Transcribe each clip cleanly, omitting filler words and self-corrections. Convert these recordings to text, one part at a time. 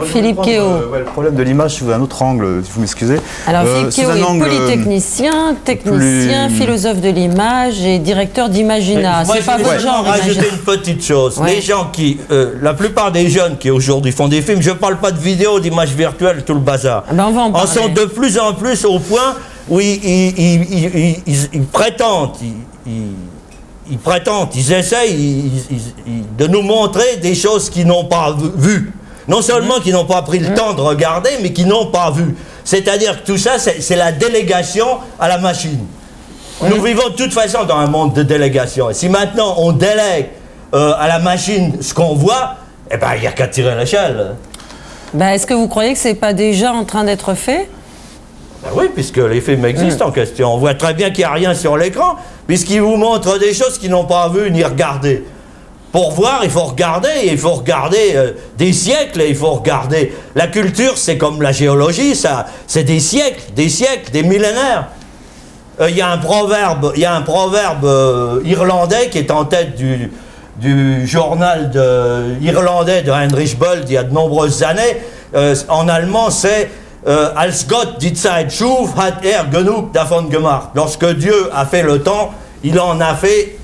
Philippe Kéo. Le problème de l'image sous un autre angle, si vous m'excusez. Alors Philippe Kéo est polytechnicien, technicien, philosophe de l'image et directeur d'Imagina. C'est pas votre genre. Rajouter une petite chose. Les gens qui, la plupart des jeunes qui aujourd'hui font des films, je ne parle pas de vidéos, d'images virtuelles, tout le bazar, en sont de plus en plus au point où ils prétendent, ils essayent de nous montrer des choses qu'ils n'ont pas vues. Non seulement qu'ils n'ont pas pris le temps de regarder, mais qu'ils n'ont pas vu. C'est-à-dire que tout ça, c'est la délégation à la machine. Nous vivons de toute façon dans un monde de délégation. Et si maintenant on délègue à la machine ce qu'on voit, eh ben, il n'y a qu'à tirer l'échelle. Ben, est-ce que vous croyez que ce n'est pas déjà en train d'être fait? Ben oui, puisque les films existent en question. On voit très bien qu'il n'y a rien sur l'écran, puisqu'ils vous montrent des choses qu'ils n'ont pas vues ni regardées. Pour voir, il faut regarder des siècles, et il faut regarder. La culture, c'est comme la géologie, ça, c'est des siècles, des millénaires. Il y a un proverbe irlandais qui est en tête du journal irlandais de Heinrich Böll d'il y a de nombreuses années. En allemand, c'est Als Gott die Zeit schuf, hat genug davon gemacht. Lorsque Dieu a fait le temps, il en a fait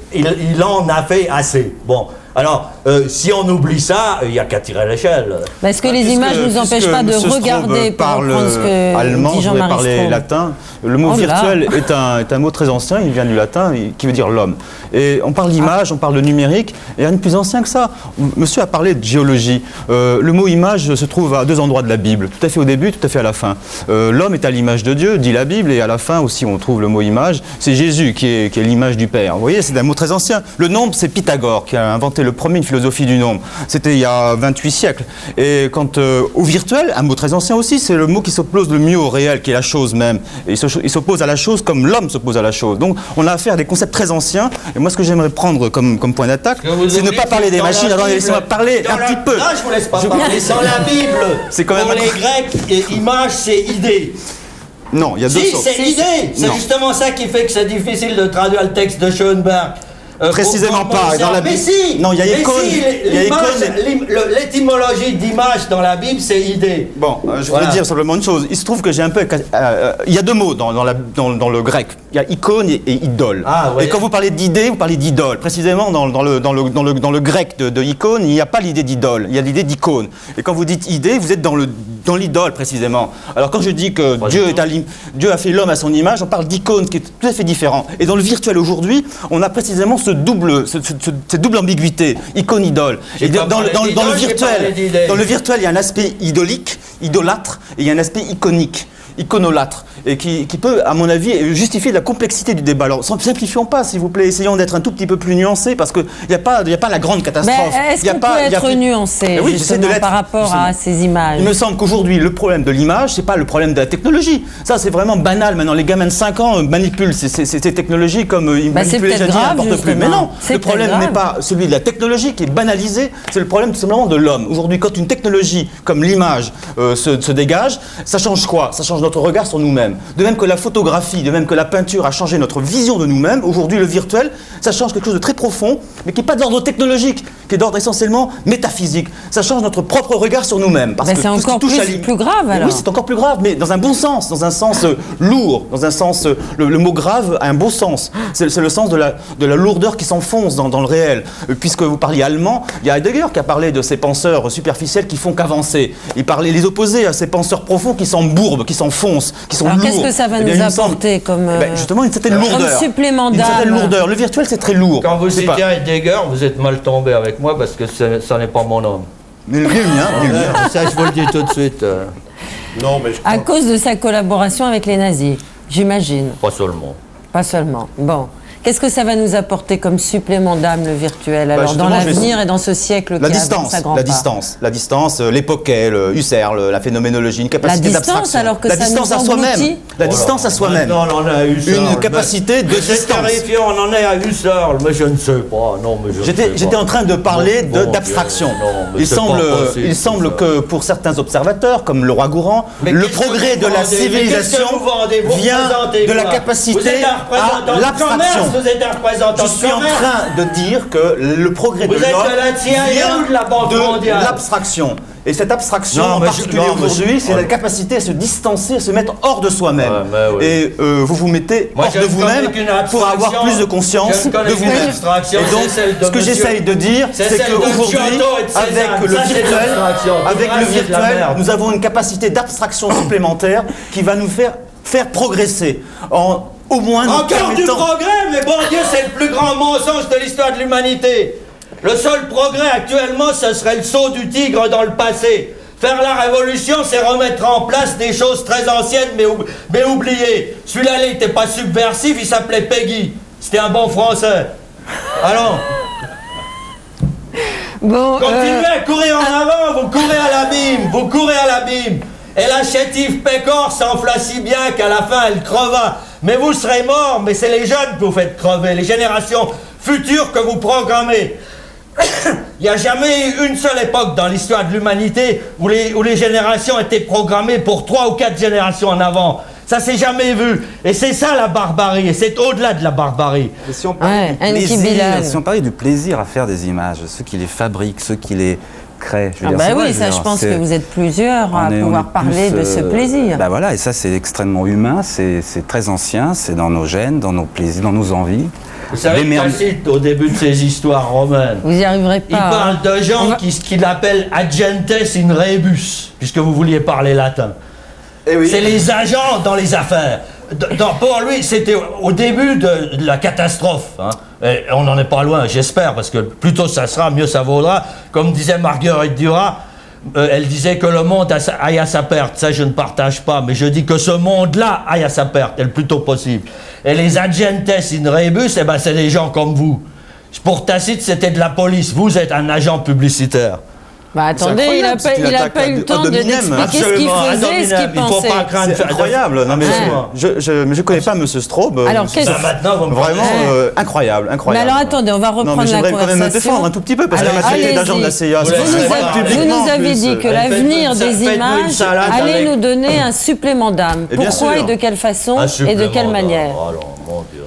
assez. Bon. Alors, si on oublie ça, il n'y a qu'à tirer l'échelle. Est-ce que les images ne nous empêchent pas de regarder pour comprendre ce que allemand, dit Jean-Marie parler latin. Le mot virtuel est un mot très ancien, il vient du latin, qui veut dire l'homme. Et on parle d'image, on parle de numérique, et rien de plus ancien que ça. Monsieur a parlé de géologie. Le mot image se trouve à deux endroits de la Bible, tout à fait au début, tout à fait à la fin. L'homme est à l'image de Dieu, dit la Bible, et à la fin aussi on trouve le mot image. C'est Jésus qui est l'image du Père. Vous voyez, c'est un mot très ancien. Le nombre, c'est Pythagore qui a inventé le premier une philosophie du nombre. C'était il y a 28 siècles. Et quant au virtuel, un mot très ancien aussi, c'est le mot qui s'oppose le mieux au réel, qui est la chose même. Et il s'oppose à la chose comme l'homme s'oppose à la chose. Donc on a affaire à des concepts très anciens. Et moi, ce que j'aimerais prendre comme point d'attaque, c'est ne pas parler des machines. Attendez, laissez-moi parler un petit peu. Là, je vous laisse pas parler. Dans la Bible, c'est quand même pour les Grecs, image, c'est idée. Non, il y a deux choses. Si, c'est idée. C'est justement ça qui fait que c'est difficile de traduire le texte de Schoenberg. Précisément pas. Dans la mais si, non, il y a icône. L'étymologie d'image dans la Bible, c'est idée. Bon, je voulais dire simplement une chose. Il se trouve que j'ai un peu... il y a deux mots dans le grec. Il y a icône et idole. Ah, ouais. Et quand vous parlez d'idée, vous parlez d'idole. Précisément, dans le grec de icône, il n'y a pas l'idée d'idole. Il y a l'idée d'icône. Et quand vous dites idée, vous êtes dans l'idole, précisément. Alors quand je dis que Dieu a fait l'homme à son image, on parle d'icône, ce qui est tout à fait différent. Et dans le virtuel aujourd'hui, on a précisément cette double ambiguïté, icône-idole. Et dans le virtuel, il y a un aspect idolique, idolâtre, et il y a un aspect iconique, iconolâtre, et qui peut, à mon avis, justifier la complexité du débat. Alors, simplifions pas, s'il vous plaît, essayons d'être un tout petit peu plus nuancés, parce qu'il n'y a pas la grande catastrophe. Est-ce qu'on peut être nuancé, oui, justement, par rapport à ces images? Il me semble qu'aujourd'hui, le problème de l'image, c'est pas le problème de la technologie. Ça, c'est vraiment banal. Maintenant, les gamins de 5 ans manipulent ces technologies comme ils manipulent les jeunes n'importe plus. Mais non, le problème n'est pas celui de la technologie qui est banalisée, c'est le problème tout simplement de l'homme. Aujourd'hui, quand une technologie comme l'image se dégage, ça change quoi? Ça change notre regard sur nous-mêmes. De même que la photographie, de même que la peinture a changé notre vision de nous-mêmes, aujourd'hui le virtuel, ça change quelque chose de très profond, mais qui n'est pas d'ordre technologique, qui est d'ordre essentiellement métaphysique. Ça change notre propre regard sur nous-mêmes. C'est encore plus grave alors. Oui, c'est encore plus grave, mais dans un bon sens, dans un sens lourd, dans un sens, le mot grave a un beau sens. C'est le sens de la lourdeur qui s'enfonce dans le réel. Puisque vous parliez allemand, il y a Heidegger qui a parlé de ces penseurs superficiels qui font qu'avancer. Il parlait les opposés à ces penseurs profonds qui s'embourbent, qui s'enfoncent, qui sont lourds. Qu'est-ce que ça va nous apporter comme justement une certaine lourdeur. Comme supplément d'âme. Une certaine lourdeur. Le virtuel, c'est très lourd. Quand vous citez Heidegger, vous êtes mal tombé avec moi parce que ça n'est pas mon homme. Mais le mien, ça, je vous le dis tout de suite. Non, mais à cause de sa collaboration avec les nazis, j'imagine. Pas seulement. Pas seulement. Bon. Qu'est-ce que ça va nous apporter comme supplément d'âme, le virtuel, alors, dans l'avenir et dans ce siècle qui avance à grands pas? La distance, l'époquet, Husserl, la phénoménologie, une capacité d'abstraction. Alors que la ça distance nous à soi-même. La Voilà. distance à soi-même. Non, on en est à Husserl. Une capacité de C'est distance. terrifiant, on en est à Husserl, mais je ne sais pas. Non, mais J'étais en train de parler d'abstraction. Il semble que pour certains observateurs, comme le roi Gourand, le progrès de la civilisation vient de la capacité à l'abstraction. vous êtes un représentant. Je suis en train de dire que le progrès de l'homme vient de l'abstraction. Et cette abstraction, en particulier aujourd'hui, c'est la capacité à se distancer, à se mettre hors de soi-même. Et vous vous mettez hors de vous-même pour avoir plus de conscience de vous-même. Et donc, ce que j'essaye de dire, c'est qu'aujourd'hui, avec le virtuel, nous avons une capacité d'abstraction supplémentaire qui va nous faire progresser. Au moins encore du progrès, mais bon Dieu, c'est le plus grand mensonge de l'histoire de l'humanité. Le seul progrès actuellement, ce serait le saut du tigre dans le passé. Faire la révolution, c'est remettre en place des choses très anciennes, mais oubliées. Celui-là, il n'était pas subversif, il s'appelait Peggy. C'était un bon français. Alors, bon, continuez à courir en avant, vous courez à l'abîme, vous courez à l'abîme. Et la chétive Pécor s'enfla si bien qu'à la fin, elle creva. Mais vous serez morts, mais c'est les jeunes que vous faites crever, les générations futures que vous programmez. Il n'y a jamais eu une seule époque dans l'histoire de l'humanité où les générations étaient programmées pour 3 ou 4 générations en avant. Ça s'est jamais vu. Et c'est ça la barbarie, et c'est au-delà de la barbarie. Et si on parlait du plaisir à faire des images, ceux qui les fabriquent, ceux qui les créent. Je pense que vous êtes plusieurs à pouvoir parler de ce plaisir. Bah voilà, et ça c'est extrêmement humain, c'est très ancien, c'est dans nos gènes, dans nos plaisirs, dans nos envies. Vous savez que Tacite, au début de ses histoires romaines, vous n'y arriverez pas. Il parle de gens qu'il appelle agentes in rebus, puisque vous vouliez parler latin. Oui. C'est les agents dans les affaires. Pour lui, c'était au début de la catastrophe. Hein. Et on n'en est pas loin, j'espère, parce que plus tôt ça sera, mieux ça vaudra. Comme disait Marguerite Duras, elle disait que le monde aille à sa perte. Ça, je ne partage pas, mais je dis que ce monde-là aille à sa perte, et le plus tôt possible. Et les agentes in rebus, eh ben, c'est des gens comme vous. Pour Tacite, c'était de la police. Vous êtes un agent publicitaire. Bah attendez, il n'a pas eu le temps d'expliquer ce qu'il faisait, ce qu'il pensait. C'est incroyable. Non, mais je ne connais pas M. Straub. Alors, vraiment incroyable. Mais alors attendez, on va reprendre la conversation. J'aimerais quand même me défendre un tout petit peu, parce que la maturité d'agent de la CIA, vous nous avez dit que l'avenir des images allait nous donner un supplément d'âme. Pourquoi et de quelle façon et de quelle manière?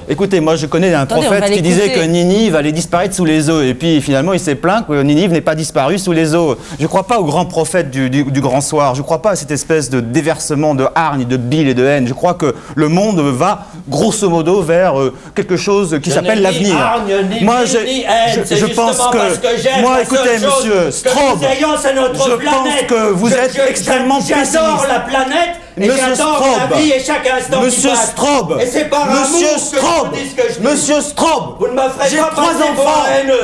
Écoutez, moi je connais un prophète qui disait que Ninive allait disparaître sous les eaux, et puis finalement il s'est plaint que Ninive n'ait pas disparu sous les eaux. Je ne crois pas au grand prophète du grand soir, je ne crois pas à cette espèce de déversement de hargne, de bile et de haine. Je crois que le monde va grosso modo vers quelque chose qui s'appelle l'avenir. Moi je pense que... Moi écoutez monsieur Straub, je pense que vous êtes extrêmement pessimiste. J'adore la planète. Monsieur Straub, Monsieur Straub, Monsieur Straub, j'ai 3 enfants.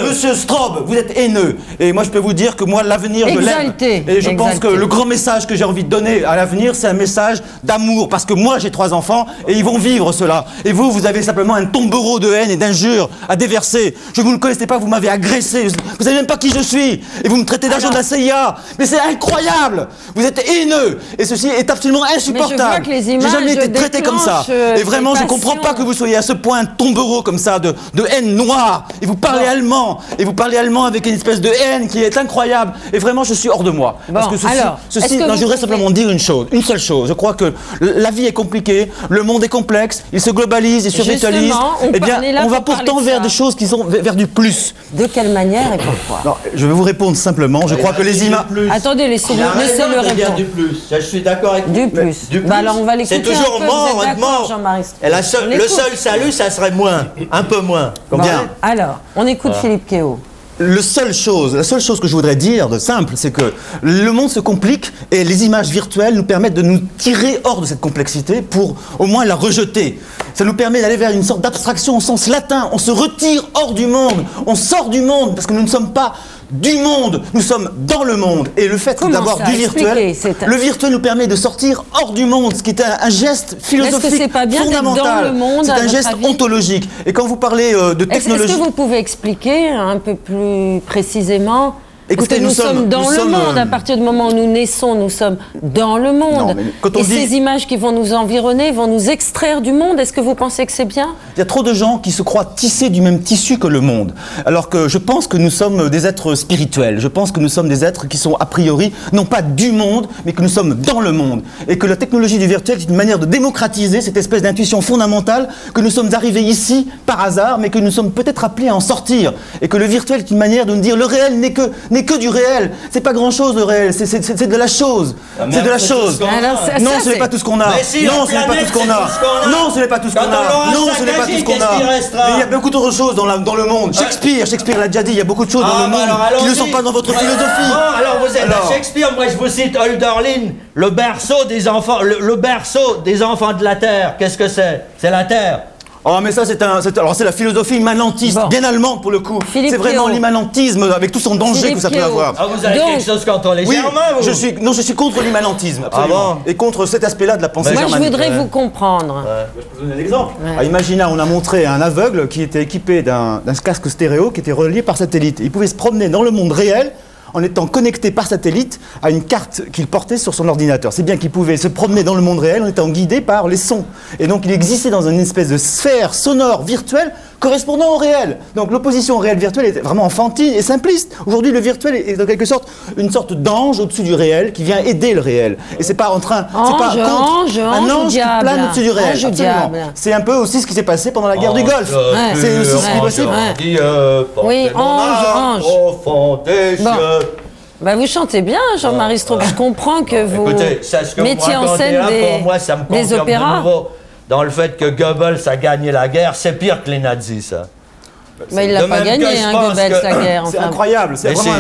Monsieur Straub, vous êtes haineux. Et moi je peux vous dire que moi l'avenir je l'aime. Et je pense que le grand message que j'ai envie de donner à l'avenir, c'est un message d'amour. Parce que moi j'ai 3 enfants et ils vont vivre cela. Et vous avez simplement un tombereau de haine et d'injures à déverser. Vous ne me connaissez pas, vous m'avez agressé. Vous savez même pas qui je suis. Et vous me traitez d'agent de la CIA. Mais c'est incroyable. Vous êtes haineux. Et ceci est absolument insupportable. J'ai jamais été traité comme ça. Et vraiment, je ne comprends pas que vous soyez à ce point un tombereau comme ça de haine noire. Et vous parlez allemand. Et vous parlez allemand avec une espèce de haine qui est incroyable. Et vraiment, je suis hors de moi. Parce que je voudrais simplement dire une seule chose. Je crois que la vie est compliquée, le monde est complexe, il se globalise, il se virtualise. Eh bien, on va pourtant vers des choses qui sont vers du plus. De quelle manière et pourquoi? Non, je vais vous répondre simplement. Je crois que les images... Attendez, laissez-le répondre. Du plus. Je suis d'accord avec vous. Du plus. Bah alors on va l'écouter. C'est toujours mort. Et le seul salut, ça serait moins, un peu moins. Bien. Alors, on écoute Philippe Keau. La seule chose que je voudrais dire de simple, c'est que le monde se complique et les images virtuelles nous permettent de nous tirer hors de cette complexité pour au moins la rejeter. Ça nous permet d'aller vers une sorte d'abstraction au sens latin. On se retire hors du monde, on sort du monde parce que nous ne sommes pas du monde, nous sommes dans le monde. Et le fait d'avoir du virtuel, le virtuel nous permet de sortir hors du monde, ce qui est un geste philosophique fondamental. C'est un geste ontologique. Et quand vous parlez de technologie... Est-ce que vous pouvez expliquer un peu plus précisément Écoutez, nous sommes dans le monde. À partir du moment où nous naissons, nous sommes dans le monde. Et ces images qui vont nous environner vont nous extraire du monde. Est-ce que vous pensez que c'est bien? Il y a trop de gens qui se croient tissés du même tissu que le monde. Alors que je pense que nous sommes des êtres spirituels. Je pense que nous sommes des êtres qui sont a priori, non pas du monde, mais que nous sommes dans le monde. Et que la technologie du virtuel est une manière de démocratiser cette espèce d'intuition fondamentale que nous sommes arrivés ici par hasard, mais que nous sommes peut-être appelés à en sortir. Et que le virtuel est une manière de nous dire le réel n'est que du réel. C'est pas grand-chose le réel, c'est de la chose. C'est de la chose. Non, ce n'est pas tout ce qu'on a. Non, ce n'est pas tout ce qu'on a. Non, ce n'est pas tout ce qu'on a. Non, ce n'est pas tout ce qu'on a. Mais il y a beaucoup d'autres choses dans le monde. Shakespeare l'a déjà dit, il y a beaucoup de choses dans le monde qui ne sont pas dans votre philosophie. Alors vous êtes à Shakespeare, moi je vous cite Hölderlin, le berceau des enfants, le berceau des enfants de la Terre. Qu'est-ce que c'est? C'est la Terre. Oh, mais ça, c'est la philosophie immanentiste, bien allemande pour le coup. C'est vraiment l'immanentisme avec tout son danger que ça peut avoir. Ah, vous avez quelque chose contre les Germains, vous? Je suis contre l'immanentisme, absolument. Et contre cet aspect-là de la pensée germanique. Moi, je voudrais vous comprendre. Je peux vous donner un exemple. Imaginez, on a montré un aveugle qui était équipé d'un casque stéréo qui était relié par satellite. Il pouvait se promener dans le monde réel en étant connecté par satellite à une carte qu'il portait sur son ordinateur. C'est bien qu'il pouvait se promener dans le monde réel en étant guidé par les sons. Et donc il existait dans une espèce de sphère sonore virtuelle correspondant au réel. Donc l'opposition au réel virtuel est vraiment enfantine et simpliste. Aujourd'hui, le virtuel est en quelque sorte une sorte d'ange au-dessus du réel qui vient aider le réel. Et c'est pas en train... c'est pas un ange qui plane au-dessus du réel. C'est un peu aussi ce qui s'est passé pendant la guerre du Golfe. C'est aussi ce qui est passé. Oui, ange. Au fond des cieux. Bah vous chantez bien, Jean-Marie Straub. Je comprends que vous mettiez en scène des opéras. Dans le fait que Goebbels a gagné la guerre, c'est pire que les nazis, ça. Mais il l'a pas gagné, Goebbels, la guerre. C'est incroyable, c'est vraiment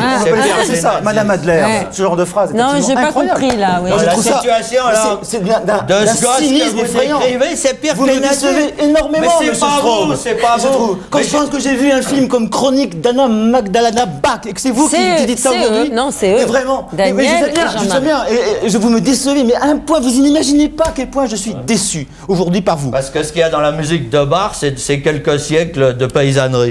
c'est ça, Madame Adler, ce genre de phrase. Non, j'ai pas compris là. La situation, alors, c'est d'un cynisme effrayant. C'est pire que les nazis. Vous me décevez énormément, mais c'est pas vous, c'est pas vous. Quand je pense que j'ai vu un film comme Chronique d'Anna Magdalena Bach, et que c'est vous qui dites ça aujourd'hui. Non, c'est eux. Vraiment. Daniel je sais bien, et vous me décevez, mais à un point, vous n'imaginez pas à quel point je suis déçu aujourd'hui par vous. Parce que ce qu'il y a dans la musique de Bach, c'est quelques siècles de paysannerie.